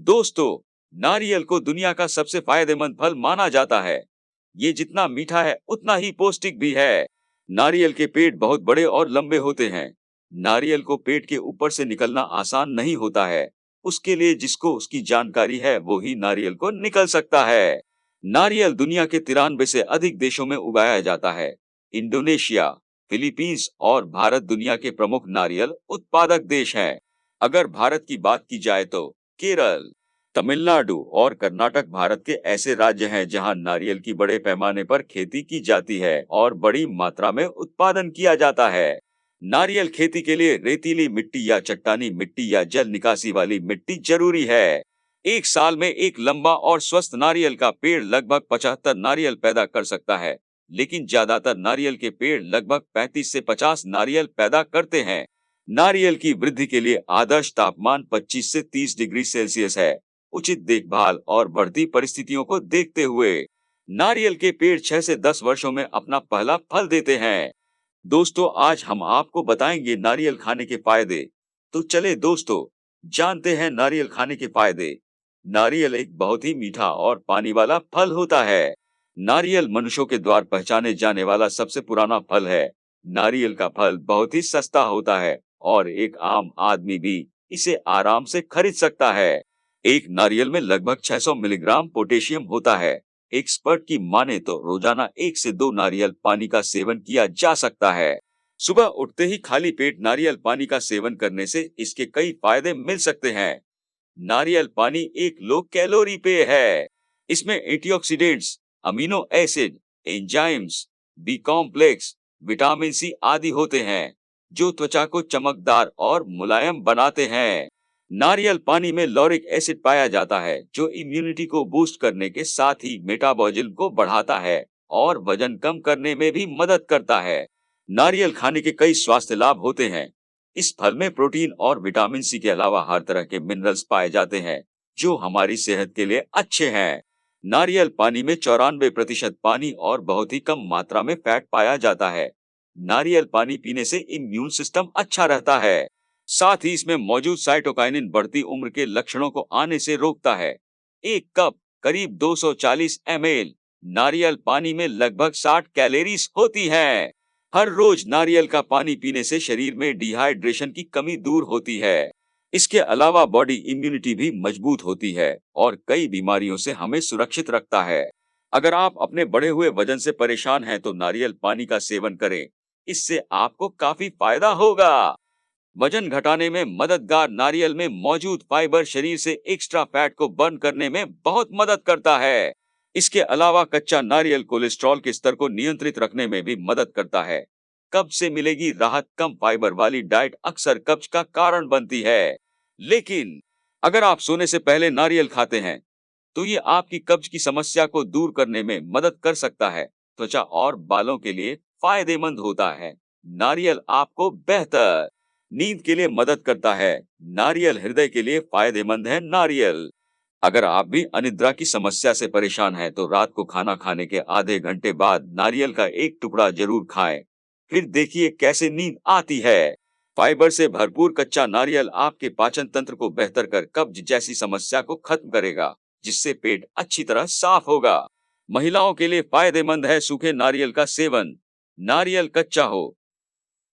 दोस्तों, नारियल को दुनिया का सबसे फायदेमंद फल माना जाता है। ये जितना मीठा है उतना ही पौष्टिक भी है। नारियल के पेड़ बहुत बड़े और लंबे होते हैं। नारियल को पेट के ऊपर से निकलना आसान नहीं होता है। उसके लिए जिसको उसकी जानकारी है वो ही नारियल को निकल सकता है। नारियल दुनिया के 93 से अधिक देशों में उगाया जाता है। इंडोनेशिया, फिलीपींस और भारत दुनिया के प्रमुख नारियल उत्पादक देश हैं। अगर भारत की बात की जाए तो केरल, तमिलनाडु और कर्नाटक भारत के ऐसे राज्य हैं जहां नारियल की बड़े पैमाने पर खेती की जाती है और बड़ी मात्रा में उत्पादन किया जाता है। नारियल खेती के लिए रेतीली मिट्टी या चट्टानी मिट्टी या जल निकासी वाली मिट्टी जरूरी है। एक साल में एक लंबा और स्वस्थ नारियल का पेड़ लगभग 75 नारियल पैदा कर सकता है, लेकिन ज्यादातर नारियल के पेड़ लगभग 35 से 50 नारियल पैदा करते हैं। नारियल की वृद्धि के लिए आदर्श तापमान 25 से 30 डिग्री सेल्सियस है। उचित देखभाल और बढ़ती परिस्थितियों को देखते हुए नारियल के पेड़ 6 से 10 वर्षों में अपना पहला फल देते हैं। दोस्तों, आज हम आपको बताएंगे नारियल खाने के फायदे। तो चले दोस्तों, जानते हैं नारियल खाने के फायदे। नारियल एक बहुत ही मीठा और पानी वाला फल होता है। नारियल मनुष्यों के द्वारा पहचाने जाने वाला सबसे पुराना फल है। नारियल का फल बहुत ही सस्ता होता है और एक आम आदमी भी इसे आराम से खरीद सकता है। एक नारियल में लगभग 600 मिलीग्राम पोटेशियम होता है। एक्सपर्ट की माने तो रोजाना 1 से 2 नारियल पानी का सेवन किया जा सकता है। सुबह उठते ही खाली पेट नारियल पानी का सेवन करने से इसके कई फायदे मिल सकते हैं। नारियल पानी एक लो कैलोरी पेय है। इसमें antioxidants, amino acid, enzymes, B complex, vitamin C आदि होते हैं, जो त्वचा को चमकदार और मुलायम बनाते हैं। नारियल पानी में लॉरिक एसिड पाया जाता है, जो इम्यूनिटी को बूस्ट करने के साथ ही मेटाबॉलिज्म को बढ़ाता है और वजन कम करने में भी मदद करता है। नारियल खाने के कई स्वास्थ्य लाभ होते हैं। इस फल में प्रोटीन और विटामिन सी के अलावा हर तरह के मिनरल्स पाए जाते हैं, जो हमारी सेहत के लिए अच्छे हैं। नारियल पानी में 94% पानी और बहुत ही कम मात्रा में फैट पाया जाता है। नारियल पानी पीने से इम्यून सिस्टम अच्छा रहता है। साथ ही इसमें मौजूद साइटोकाइनिन बढ़ती उम्र के लक्षणों को आने से रोकता है। एक कप करीब 240 ml नारियल पानी में लगभग 60 कैलोरीज होती हैं। हर रोज नारियल का पानी पीने से शरीर में डिहाइड्रेशन की कमी दूर होती है। इसके अलावा बॉडी इम्यूनिटी भी मजबूत होती है और कई बीमारियों से हमें सुरक्षित रखता है। अगर आप अपने बढ़े हुए वजन से परेशान हैं तो नारियल पानी का सेवन करें। इससे आपको काफी फायदा होगा। वजन घटाने में मददगार नारियल में मौजूद फाइबर शरीर से एक्स्ट्रा फैट को बर्न करने में बहुत मदद करता है। इसके अलावा कच्चा नारियल कोलेस्ट्रॉल के स्तर को नियंत्रित रखने में भी मदद करता है। कब्ज से मिलेगी राहत। कम फाइबर वाली डाइट अक्सर कब्ज का कारण बनती है, लेकिन अगर आप सोने से पहले नारियल खाते हैं तो ये आपकी कब्ज की समस्या को दूर करने में मदद कर सकता है। त्वचा और बालों के लिए फायदेमंद होता है। नारियल आपको बेहतर नींद के लिए मदद करता है। नारियल हृदय के लिए फायदेमंद है। नारियल अगर आप भी अनिद्रा की समस्या से परेशान हैं तो रात को खाना खाने के आधे घंटे बाद नारियल का एक टुकड़ा जरूर खाएं। फिर देखिए कैसे नींद आती है। फाइबर से भरपूर कच्चा नारियल आपके पाचन तंत्र को बेहतर कर कब्ज जैसी समस्या को खत्म करेगा, जिससे पेट अच्छी तरह साफ होगा। महिलाओं के लिए फायदेमंद है सूखे नारियल का सेवन। नारियल कच्चा हो,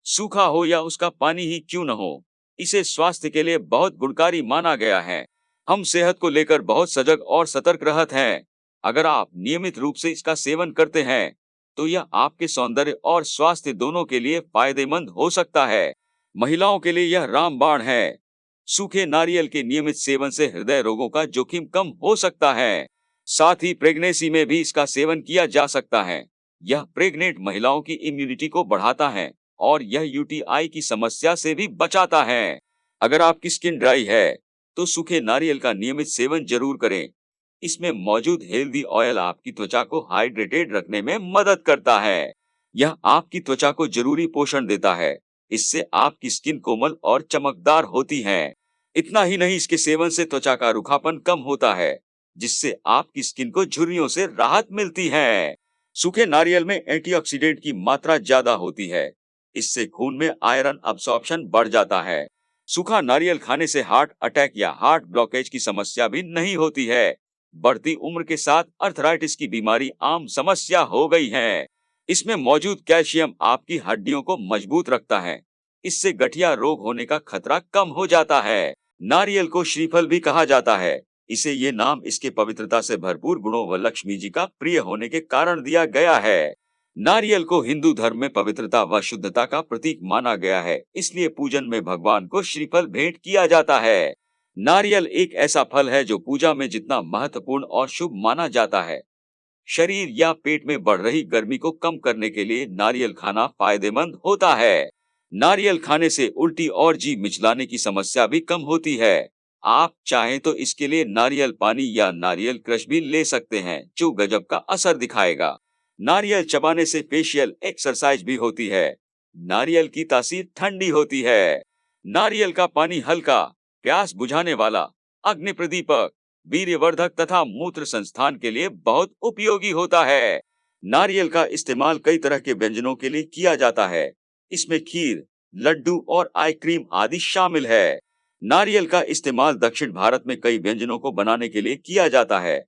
सूखा हो या उसका पानी ही क्यों न हो, इसे स्वास्थ्य के लिए बहुत गुणकारी माना गया है। हम सेहत को लेकर बहुत सजग और सतर्क रहते हैं। अगर आप नियमित रूप से इसका सेवन करते हैं तो यह आपके सौंदर्य और स्वास्थ्य दोनों के लिए फायदेमंद हो सकता है। महिलाओं के लिए यह रामबाण है। सूखे नारियल के नियमित सेवन से हृदय रोगों का जोखिम कम हो सकता है। साथ ही प्रेगनेंसी में भी इसका सेवन किया जा सकता है। यह प्रेग्नेंट महिलाओं की इम्यूनिटी को बढ़ाता है और यह यूटीआई की समस्या से भी बचाता है। अगर आपकी स्किन ड्राई है तो सूखे नारियल का नियमित सेवन जरूर करें। इसमें मौजूद हेल्दी ऑयल आपकी त्वचा को हाइड्रेटेड रखने में मदद करता है। यह आपकी त्वचा को जरूरी पोषण देता है। इससे आपकी स्किन कोमल और चमकदार होती है। इतना ही नहीं, इसके सेवन से त्वचा का रूखापन कम होता है, जिससे आपकी स्किन को झुर्रियों से राहत मिलती है। सूखे नारियल में एंटीऑक्सीडेंट की मात्रा ज्यादा होती है। इससे खून में आयरन अब्सॉर्प्शन बढ़ जाता है। सूखा नारियल खाने से हार्ट अटैक या हार्ट ब्लॉकेज की समस्या भी नहीं होती है। बढ़ती उम्र के साथ अर्थराइटिस की बीमारी आम समस्या हो गई है। इसमें मौजूद कैल्शियम आपकी हड्डियों को मजबूत रखता है। इससे गठिया रोग होने का खतरा कम हो जाता है। नारियल को श्रीफल भी कहा जाता है। इसे ये नाम इसके पवित्रता से भरपूर गुणों व लक्ष्मी जी का प्रिय होने के कारण दिया गया है। नारियल को हिंदू धर्म में पवित्रता व शुद्धता का प्रतीक माना गया है, इसलिए पूजन में भगवान को श्रीफल भेंट किया जाता है। नारियल एक ऐसा फल है जो पूजा में जितना महत्वपूर्ण और शुभ माना जाता है। शरीर या पेट में बढ़ रही गर्मी को कम करने के लिए नारियल खाना फायदेमंद होता है। नारियल खाने से उल्टी और जी मिचलाने की समस्या भी कम होती है। आप चाहें तो इसके लिए नारियल पानी या नारियल क्रश भी ले सकते हैं, जो गजब का असर दिखाएगा। नारियल चबाने से फेशियल एक्सरसाइज भी होती है। नारियल की तासीर ठंडी होती है। नारियल का पानी हल्का, प्यास बुझाने वाला, अग्नि प्रदीपक, वीर्यवर्धक तथा मूत्र संस्थान के लिए बहुत उपयोगी होता है। नारियल का इस्तेमाल कई तरह के व्यंजनों के लिए किया जाता है। इसमें खीर, लड्डू और आइसक्रीम आदि शामिल है। नारियल का इस्तेमाल दक्षिण भारत में कई व्यंजनों को बनाने के लिए किया जाता है।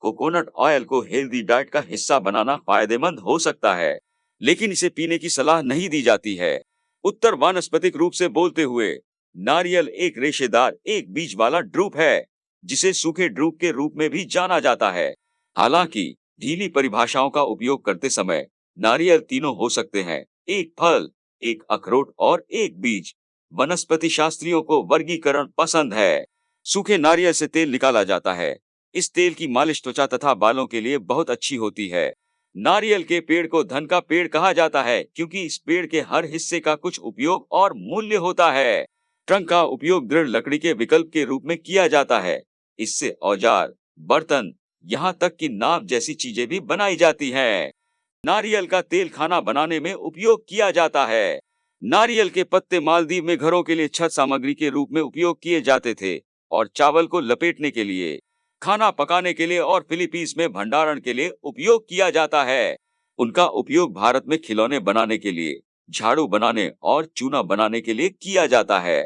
कोकोनट ऑयल को हेल्दी डाइट का हिस्सा बनाना फायदेमंद हो सकता है, लेकिन इसे पीने की सलाह नहीं दी जाती है। उत्तर वानस्पतिक रूप से बोलते हुए, नारियल एक रेशेदार एक बीज वाला ड्रूप है, जिसे सूखे ड्रूप के रूप में भी जाना जाता है। हालांकि ढीली परिभाषाओं का उपयोग करते समय नारियल तीनों हो सकते हैं, एक फल, एक अखरोट और एक बीज। वनस्पति शास्त्रियों को वर्गीकरण पसंद है। सूखे नारियल से तेल निकाला जाता है। इस तेल की मालिश त्वचा तथा बालों के लिए बहुत अच्छी होती है। नारियल के पेड़ को धन का पेड़ कहा जाता है, क्योंकि इस पेड़ के हर हिस्से का कुछ उपयोग और मूल्य होता है। ट्रंक का उपयोग दृढ़ लकड़ी के विकल्प के रूप में किया जाता है। इससे औजार, बर्तन, यहाँ तक कि नाव जैसी चीजें भी बनाई जाती हैं। नारियल का तेल खाना बनाने में उपयोग किया जाता है। नारियल के पत्ते मालदीव में घरों के लिए छत सामग्री के रूप में उपयोग किए जाते थे और चावल को लपेटने के लिए, खाना पकाने के लिए और फिलीपींस में भंडारण के लिए उपयोग किया जाता है। उनका उपयोग भारत में खिलौने बनाने के लिए, झाड़ू बनाने और चूना बनाने के लिए किया जाता है।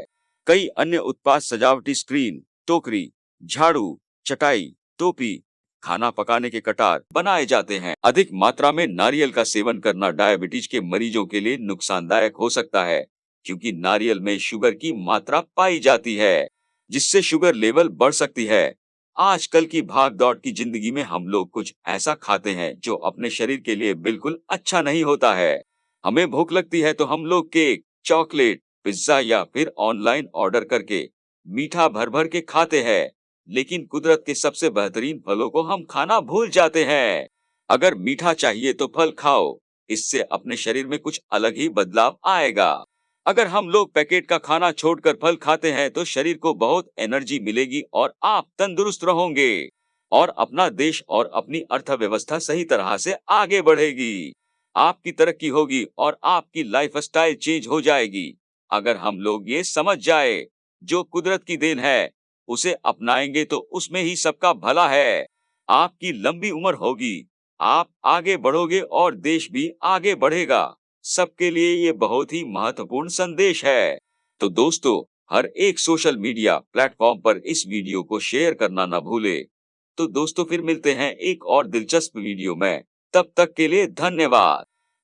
कई अन्य उत्पाद सजावटी स्क्रीन, टोकरी, झाड़ू, चटाई, टोपी, खाना पकाने के कटार बनाए जाते हैं। अधिक मात्रा में नारियल का सेवन करना डायबिटीज के मरीजों के लिए नुकसानदायक हो सकता है, क्योंकि नारियल में शुगर की मात्रा पाई जाती है, जिससे शुगर लेवल बढ़ सकती है। आजकल की भाग दौड़ की जिंदगी में हम लोग कुछ ऐसा खाते हैं जो अपने शरीर के लिए बिल्कुल अच्छा नहीं होता है। हमें भूख लगती है तो हम लोग केक, चॉकलेट, पिज्जा या फिर ऑनलाइन ऑर्डर करके मीठा भर भर के खाते हैं, लेकिन कुदरत के सबसे बेहतरीन फलों को हम खाना भूल जाते हैं। अगर मीठा चाहिए तो फल खाओ, इससे अपने शरीर में कुछ अलग ही बदलाव आएगा। अगर हम लोग पैकेट का खाना छोड़कर फल खाते हैं तो शरीर को बहुत एनर्जी मिलेगी और आप तंदुरुस्त रहोगे और अपना देश और अपनी अर्थव्यवस्था सही तरह से आगे बढ़ेगी। आपकी तरक्की होगी और आपकी लाइफस्टाइल चेंज हो जाएगी। अगर हम लोग ये समझ जाए, जो कुदरत की देन है उसे अपनाएंगे तो उसमें ही सबका भला है। आपकी लंबी उम्र होगी, आप आगे बढ़ोगे और देश भी आगे बढ़ेगा। सबके लिए ये बहुत ही महत्वपूर्ण संदेश है। तो दोस्तों, हर एक सोशल मीडिया प्लेटफॉर्म पर इस वीडियो को शेयर करना न भूले। तो दोस्तों, फिर मिलते हैं एक और दिलचस्प वीडियो में। तब तक के लिए धन्यवाद।